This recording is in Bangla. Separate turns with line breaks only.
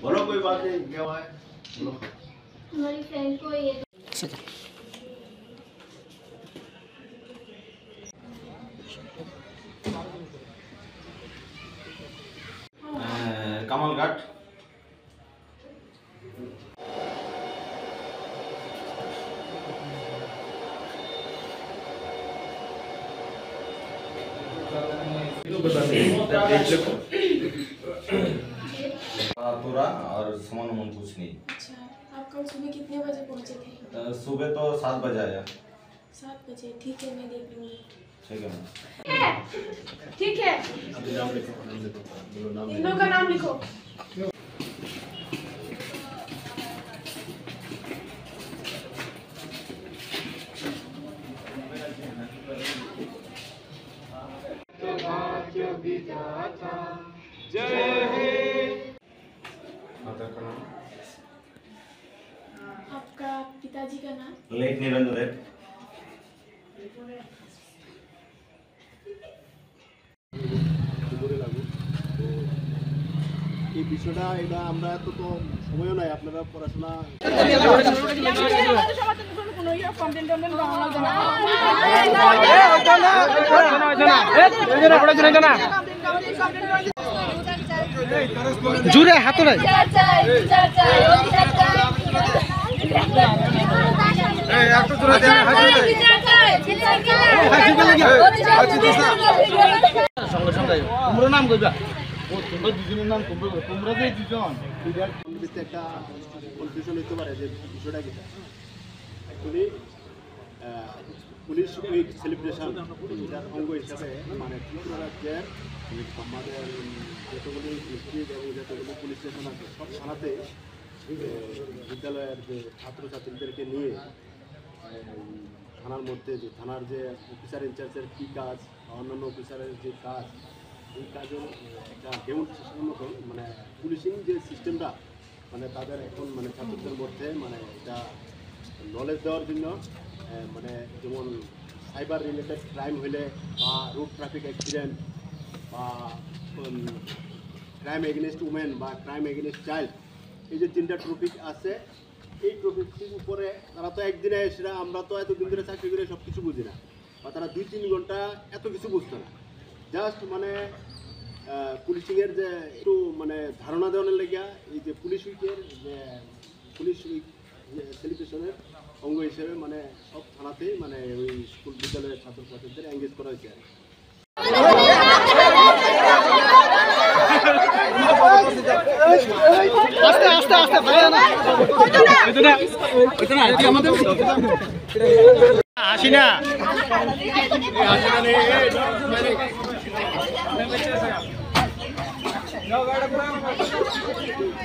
बोलो कोई बात नहीं, क्या हुआ है? बोलो।
हमारी फ्रेंड को ये
कमल घाट तोरा और सामान उमान कुछ नहीं।
अच्छा, आप कल सुबह कितने बजे पहुंचे थे?
सुबह तो 7 बजे आया।
7 बजे, ठीक है, मैं देख लूँगी।
ठीक है मैम।
ठीक है, तीनों का नाम लिखो। आपका पिताजी का नाम?
लेट निरंजन है।
এই বিষয়টা এটা আমরা তো সময়ও নাই আপনারা পড়াশোনা জুড়ে হাত নাই সঙ্গে সঙ্গে তোমরা নাম কইবা তোমরা দুজনের নাম তোমরা যে দুজন একটা কনফিউশন হতে পারে যে বিষয়টা কি অ্যাকচুয়ালি পুলিশ উইক সেলিব্রেশন এটার অঙ্গ হিসাবে মানে ত্রিপুরা রাজ্যের আমাদের যতগুলি ডিস্ট্রিক্ট এবং যতগুলি পুলিশ স্টেশন আছে সব থানাতে বিদ্যালয়ের যে ছাত্রছাত্রীদেরকে নিয়ে থানার মধ্যে যে থানার যে অফিসার ইনচার্জের কী কাজ অন্যান্য অফিসারের যে কাজ এই কাজের একটা ডেমনস্ট্রেশনের মতন মানে পুলিশিং যে সিস্টেমটা মানে তাদের এখন মানে ছাত্রদের মধ্যে মানে এটা নলেজ দেওয়ার জন্য মানে যেমন সাইবার রিলেটেড ক্রাইম হলে বা রোড ট্রাফিক অ্যাক্সিডেন্ট বা ক্রাইম এগেনস্ট উমেন বা ক্রাইম এগেনস্ট চাইল্ড এই যে 3টা টপিক আছে এই টপিকটির উপরে তারা তো একদিনে সেটা আমরা তো এতদিন ধরে চাকরি করে সব কিছু বুঝি না বা তারা 2-3 ঘন্টা এত কিছু বুঝতো না জাস্ট মানে পুলিশিংয়ের যে একটু মানে ধারণা দেওয়ার লেগে এই যে পুলিশ উইকের যে পুলিশ উইক সেলিব্রেশনের অঙ্গ হিসেবে মানে সব থানাতেই মানে ওই স্কুল বিদ্যালয়ের ছাত্রছাত্রীদের এঙ্গেজ করা হয়েছে আর আস্তে আস্তে আস্তে হাসি না